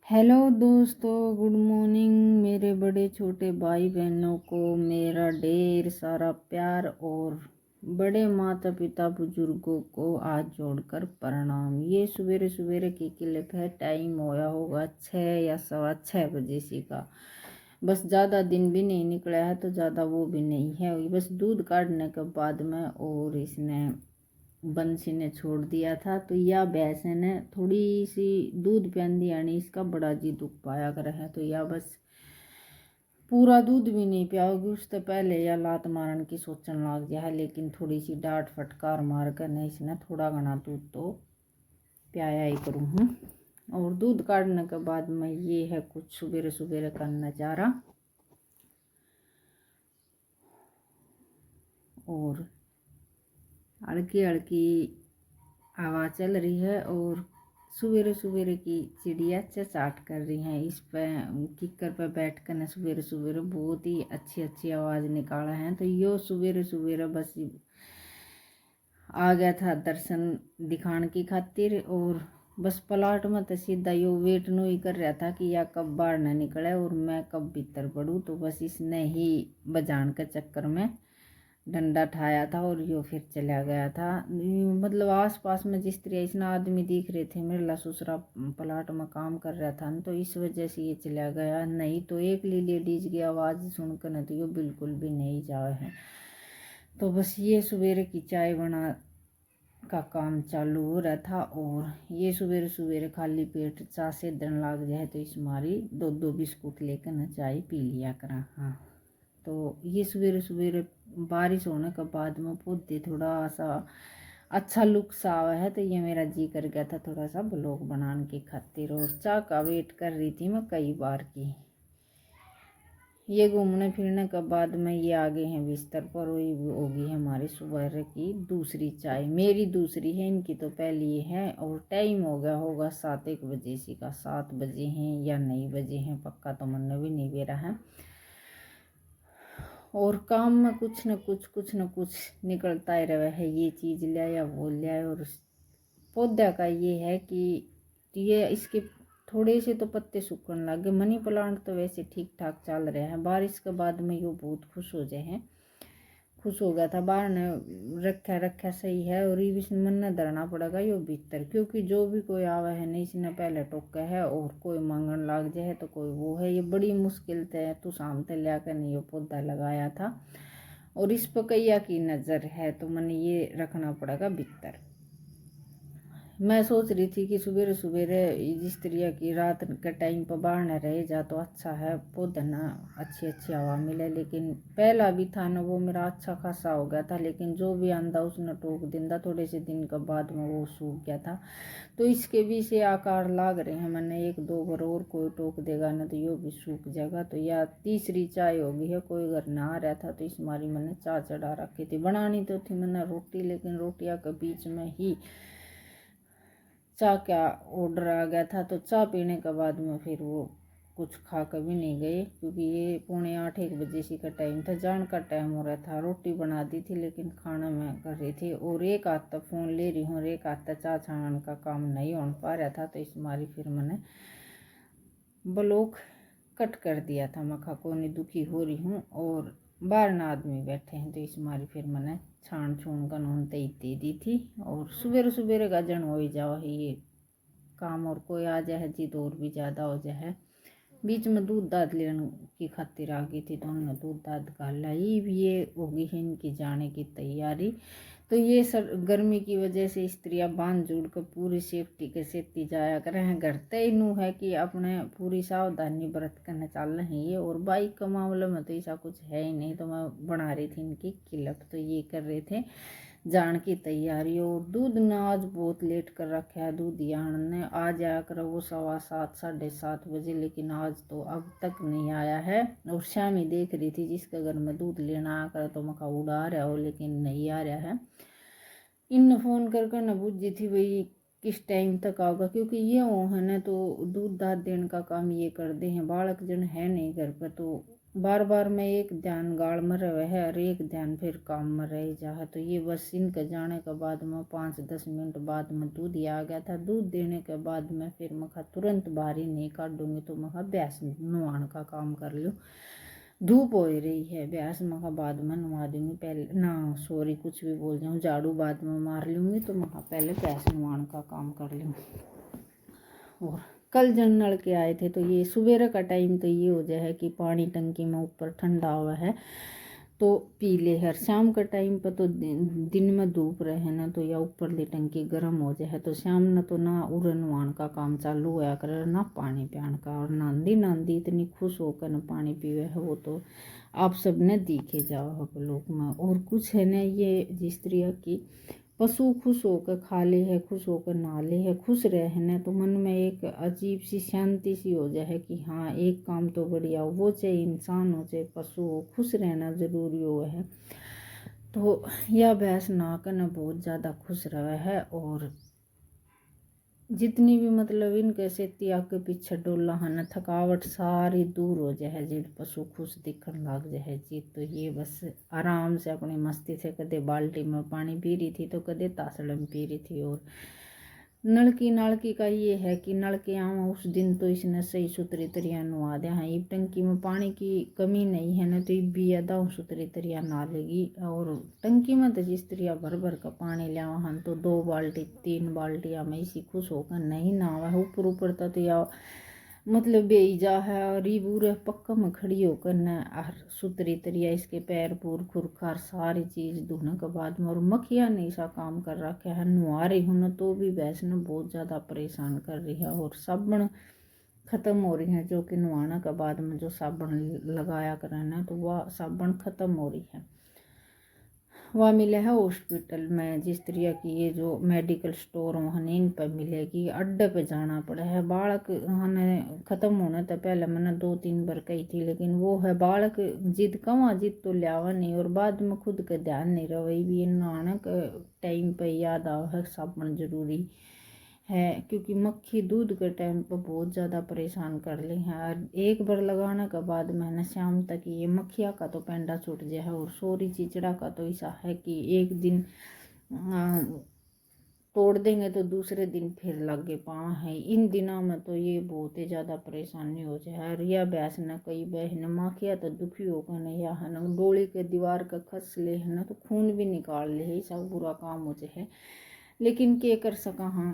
Hello दोस्तों, good morning. मेरे बड़े छोटे भाई बहनों को मेरा ढेर सारा प्यार और बड़े माता पिता बुजुर्गों को हाथ जोड़कर प्रणाम। ये सवेरे सवेरे की क्लिप है। टाइम होया होगा 6 या 6:15 सी का। बस ज़्यादा दिन भी नहीं निकला है तो ज़्यादा वो भी नहीं है। बस दूध काटने के बाद में और इसने बंसी ने छोड़ दिया था तो या भैंस ने थोड़ी सी दूध पियान दिया नहीं, इसका बड़ा जी दुख पाया कर है। तो या बस पूरा दूध भी नहीं पियाओगी उससे पहले या लात मारन की सोचने लग गया है, लेकिन थोड़ी सी डांट फटकार मार कर नहीं इसने थोड़ा घना दूध तो पियाया ही करूँ हूँ। और दूध काटने के बाद में ये है कुछ सवेरे सवेरे का नज़ारा। और हल्की हल्की हवा चल रही है और सवेरे सवेरे की चिड़िया चहचहाट कर रही हैं। इस पर किक्कर पर बैठ कर न सवेरे सवेरे बहुत ही अच्छी अच्छी आवाज़ निकाला है। तो यो सवेरे सवेरे बस आ गया था दर्शन दिखाने की खातिर। और बस प्लाट में तो सीधा यो वेट नो ही कर रहा था कि या कब बाहर न निकले और मैं कब भीतर पड़ूँ। तो बस इसने ही बजान के चक्कर में डंडा ठाया था और यो फिर चला गया था। मतलब आस पास में जिस तरह इसने आदमी दिख रहे थे, मेरा ससुरा प्लाट में काम कर रहा था न, तो इस वजह से ये चला गया। नहीं तो एक लेडीज की आवाज़ सुनकर न तो ये बिल्कुल भी नहीं जाए है। तो बस ये सवेरे की चाय बना का काम चालू हो रहा था। और ये सवेरे सवेरे खाली पेट चाय से दन लाग जाए तो इस मारी दो बिस्कुट लेकर न चाय पी लिया करा। हाँ, तो ये सवेरे सवेरे बारिश होने के बाद में पौधे थोड़ा सा अच्छा लुक सा आवा है। तो ये मेरा जी कर गया था थोड़ा सा ब्लॉग बनाने की खातिर। और चाय का वेट कर रही थी मैं कई बार की। ये घूमने फिरने के बाद में ये आ गए हैं बिस्तर पर। वही होगी हमारी सुबह की दूसरी चाय। मेरी दूसरी है, इनकी तो पहली है। और टाइम हो गया होगा 7-1 बजे सी का। 7 बजे हैं या नहीं बजे हैं पक्का तो मन भी नहीं दे रहा है। और काम में कुछ न कुछ निकलता ही रहा है। ये चीज़ लिया या वो लिया। और पौधा का ये है कि ये इसके थोड़े से तो पत्ते सूखने लग गए। मनी प्लांट तो वैसे ठीक ठाक चल रहे हैं। बारिश के बाद में ये बहुत खुश हो जाए हैं। खुश हो गया था, बाहर ने रखा सही है। और ये भी मन न धरना पड़ेगा यो भीतर, क्योंकि जो भी कोई आवा है नहीं इसने पहले टोका है। और कोई मांगन लाग जाए तो कोई वो है। ये बड़ी मुश्किल से तो शाम से लिया नहीं ये पौधा लगाया था। और इस पर कैया की नज़र है तो मैंने ये रखना पड़ेगा भीतर। मैं सोच रही थी कि सवेरे सवेरे जिस तरह की रात के टाइम पर बाहर न रहे जा तो अच्छा है, पौधा ना अच्छी अच्छी हवा मिले। लेकिन पहला भी था ना वो मेरा अच्छा खासा हो गया था, लेकिन जो भी आंदा उसने टोक दिंदा। थोड़े से दिन के बाद में वो सूख गया था। तो इसके भी से आकार लाग रहे हैं। मैंने 1-2 बार और कोई टोक देगा ना तो ये भी सूख जाएगा। तो या तीसरी चाय हो गई है। कोई घर ना आ रहा था तो इस मारी मैंने चाय चढ़ा रखी थी। बनानी तो थी मैंने रोटी, लेकिन रोटियाँ के बीच में ही चाय का ऑर्डर आ गया था। तो चाय पीने के बाद में फिर वो कुछ खा कर भी नहीं गए, क्योंकि ये 7:45-1 बजे सी का टाइम था। जान का टाइम हो रहा था। रोटी बना दी थी लेकिन खाना मैं कर रही थी। और एक हाथ तक फ़ोन ले रही हूँ और एक हाथ तक चाय छानने का काम नहीं हो पा रहा था। तो इस मारी फिर मैंने ब्लॉग कट कर दिया था। मैं खा को नहीं दुखी हो रही हूँ और बाहर ना आदमी बैठे हैं। तो इस मारी फिर मैंने छान छून का नून दे दी थी। और सवेरे सवेरे गजन हो ही जाओ है ये काम। और कोई आ जाए जिद और भी ज़्यादा हो जाए। बीच में दूध दाद लेने की खातिर आ गई थी तो हमने दूध दाद का लाई। ये होगी है इनकी जाने की तैयारी। तो ये सर गर्मी की वजह से स्त्रियाँ बांध जोड़ कर पूरी सेफ्टी के सेफ्टी जाया करें हैं। घर तय नू है कि अपने पूरी सावधानी बरत करने चल रहे हैं ये। और बाइक का मामले में तो ऐसा कुछ है ही नहीं। तो मैं बना रही थी इनकी क्लिप। तो ये कर रहे थे जान की तैयारी। और दूध ने आज बहुत लेट कर रखा है। दूध यान ने आ जाया कर वो 7:15 7:30 बजे, लेकिन आज तो अब तक नहीं आया है। और शाम ही देख रही थी जिसके घर में दूध लेना आकर तो मका उड़ा रहा हो, लेकिन नहीं आ रहा है। इन फ़ोन कर न बुझी थी भाई किस टाइम तक आओगा, क्योंकि ये हो है ना तो दूध दाद देने का काम ये कर दे हैं। बालक जन है नहीं घर पर तो बार बार मैं एक ध्यान गाड़ में रहे है और एक ध्यान फिर काम में रह जा है। तो ये बस इनके जाने के बाद में 5-10 मिनट बाद में दूध ही आ गया था। दूध देने के बाद में फिर मैं तुरंत बाहर ही नहीं काटूंगी, तो मैं भैंस नुहान का काम कर लूँ। धूप हो रही है, भैंस मैं बाद में नुहा दूंगी पहले ना, सॉरी कुछ भी बोल जाऊँ, झाड़ू बाद में मार लूँगी, तो मैं पहले भैंस नुहान का काम कर लूँ। और कल जब नल के आए थे तो ये सुबह का टाइम तो ये हो जाए है कि पानी टंकी में ऊपर ठंडा हुआ है तो पी ले हर। शाम का टाइम पर तो दिन में धूप रहे ना तो या ऊपर ले टंकी गर्म हो जाए, तो शाम न तो ना उड़न नुहान का काम चालू होया करे ना पानी पियान का। और नांदी नांदी इतनी खुश होकर न पानी पीवे है, वो तो आप सब ने दिखे जाओ लोग में। और कुछ है ना ये जिस तरह की पशु खुश होकर खा ले है, खुश होकर नहा ले है, खुश रहे ना, तो मन में एक अजीब सी शांति सी हो जाए कि हाँ एक काम तो बढ़िया हो, वो चाहे इंसान हो चाहे पशु हो, खुश रहना जरूरी हो है। तो यह भैंस नहा कर ना बहुत ज़्यादा खुश रहा है। और जितनी भी मतलब इनके सेती आगे पीछे डोला है ना, थकावट सारी दूर हो जाए जी, पशु खुश दिखने लग जाए जी। तो ये बस आराम से अपनी मस्ती से कदे बाल्टी में पानी पी रही थी तो कदे तासड़ में पी रही थी। और नलकी का ये है कि नलके आवा उस दिन तो इसने सही सुथरी तरिया नुआ दिया। हाँ इब टंकी में पानी की कमी नहीं है ना, तो इब भी अदा सुथरी तरिया नहा लेगी। और टंकी में तो जिस तरिया भर भर का पानी लिया हम तो 2 बाल्टी 3 बाल्टियाँ में इसी खुश होकर नहीं नहावा है। ऊपर ऊपर तो या मतलब बेईजा है और ये पूरे पक्का में खड़ी होकर न और सुतरी तरिया इसके पैर पूर खुरखार सारी चीज़ धोने के बाद में। और मक्खियाँ नहीं सा काम कर रखा है, नुआ रही हूँ ना तो भी भैंस ने बहुत ज़्यादा परेशान कर रही है। और साबुन ख़त्म हो रही है, जो कि नुआने के बाद में जो साबुन लगाया करना तो वह साबुन ख़त्म हो रही है। वह मिले है हॉस्पिटल में, जिस तरह की ये जो मेडिकल स्टोर वहाँ इन पर मिलेगी। अड्डे पे जाना पड़ा है। बालक हमने ख़त्म होने तो पहले मैंने 2-3 बार कही थी, लेकिन वो है बालक जिद कहाँ जिद तो लियावा नहीं। और बाद में खुद का ध्यान नहीं रहा भी नहाने के टाइम पर याद आवा है साबुन जरूरी है, क्योंकि मक्खी दूध के टाइम पर बहुत ज़्यादा परेशान कर ली है। और एक बार लगाने के बाद मैंने शाम तक ये मक्खिया का तो पेंडा छूट गया है। और सोरी चिचड़ा का तो ऐसा है कि एक दिन तोड़ देंगे तो दूसरे दिन फिर लगे पाँव है। इन दिनों में तो ये बहुत ही ज़्यादा परेशानी हो जाए। और यह भैंस न कई बहन माखिया तो दुखी होकर न या है न डोली के दीवार का खस ले है ना, तो खून भी निकाल ले है, सब बुरा काम हो जाए। लेकिन क्या कर सका। हाँ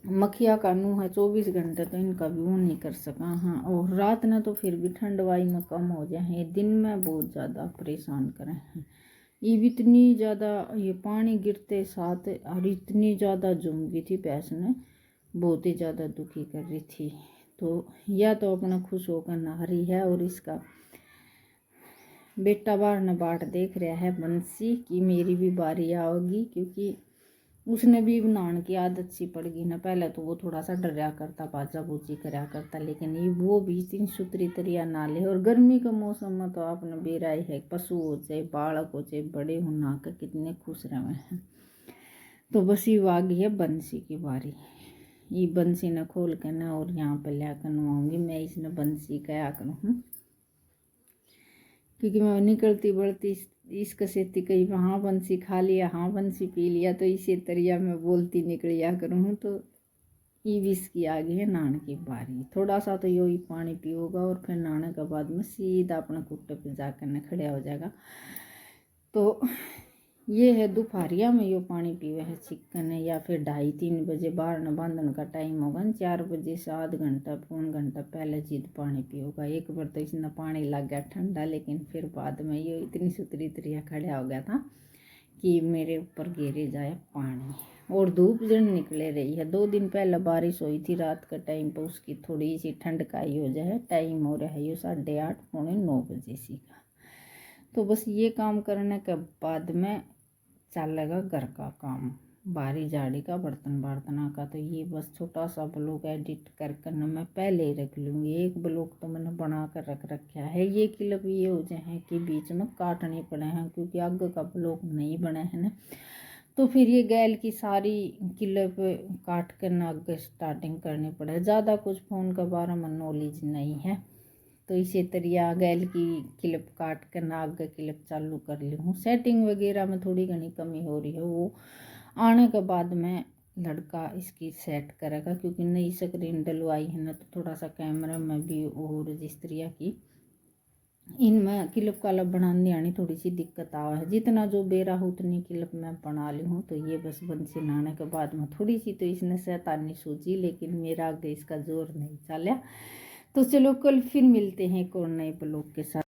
मक्खिया का मुँह है 24 घंटे, तो इनका भी वो नहीं कर सका। हाँ और रात में तो फिर भी ठंडवाई में कम हो जाए, दिन में बहुत ज़्यादा परेशान करें हैं। ये भी इतनी ज़्यादा ये पानी गिरते साथ और इतनी ज़्यादा जम गई थी भैंस ने, बहुत ही ज़्यादा दुखी कर रही थी। तो यह तो अपना खुश होकर नहा रही है। और इसका बेटा बार न बाट देख रहा है बंसी कि मेरी भी बारी आओगी, क्योंकि उसने भी नहाने की आदत सी पड़ गई ना। पहले तो वो थोड़ा सा डरा करता, बाजा बूजी करा करता, लेकिन ये वो भी इतनी सुतरी तरिया नाले। और गर्मी के मौसम में तो आपने बेरा है, पशु हो चाहे बालक हो चाहे बड़े हो, नहा कर कितने खुश रहे हैं। तो बस ये आ गई है बंसी की बारी। ये बंसी ने खोल कर ना और यहाँ पर ला कर नवाऊंगी मैं, इसने बंसी कया करूँ, क्योंकि मैं निकलती बढ़ती इसका सेती कहीं हाँ बंसी खा लिया, हाँ बंसी पी लिया, तो इसी तरिया मैं बोलती निकलिया करूँ। तो ये भी इसकी आगे है नहाने की बारी। थोड़ा सा तो यही पानी पियोगा और फिर नहाने के बाद में सीधा अपने कुट्टे पे जाकर न खड़ा हो जाएगा। तो ये है दोपहरिया में यो पानी पीवे है चिकन है, या फिर 2:30-3 बजे बाहर न बांधन का टाइम होगा, 4 बजे से आध घंटा पौन घंटा पहले जिद पानी पियोगा। एक बार तो इसने पानी लग गया ठंडा, लेकिन फिर बाद में ये इतनी सुतरी तरिया खड़ा हो गया था कि मेरे ऊपर गिरे जाए पानी। और धूप जन निकले रही है। 2 दिन पहले बारिश हुई थी रात का टाइम पर, उसकी थोड़ी सी ठंडकाई हो जाए। टाइम हो रहा है ये 8:30-9 बजे सी का। तो बस ये काम करने के बाद में चलेगा घर का काम, बारी झाड़ी का, बर्तन बर्तना का। तो ये बस छोटा सा ब्लॉग एडिट कर मैं पहले ही रख लूँगी। एक ब्लॉग तो मैंने बना कर रख रखा है, ये क्लिप ये हो जाए कि बीच में काटने पड़े हैं, क्योंकि आगे का ब्लॉग नहीं बना है ना। तो फिर ये गैल की सारी क्लिप काट कर ना आगे स्टार्टिंग करनी पड़े। ज़्यादा कुछ फ़ोन के बारे में नॉलेज नहीं है, तो इसे तरिया गैल की क्लिप काट कर नाग का क्लिप चालू कर ली हूँ। सेटिंग वगैरह में थोड़ी घनी कमी हो रही है, वो आने के बाद में लड़का इसकी सेट करेगा, क्योंकि नई स्क्रीन डलवाई है ना, तो थोड़ा सा कैमरा में भी और रजिस्ट्रिया की इनमें क्लिप कालप बनाने आनी थोड़ी सी दिक्कत आवा है। जितना जो बेरा हो उतनी क्लिप मैं बना ली हूँ। तो ये बस बंसी नहाने के बाद में थोड़ी सी तो इसने शैतानी सोची, लेकिन मेरा आगे इसका जोर नहीं चला। तो चलो कल फिर मिलते हैं एक और नए ब्लॉग के साथ।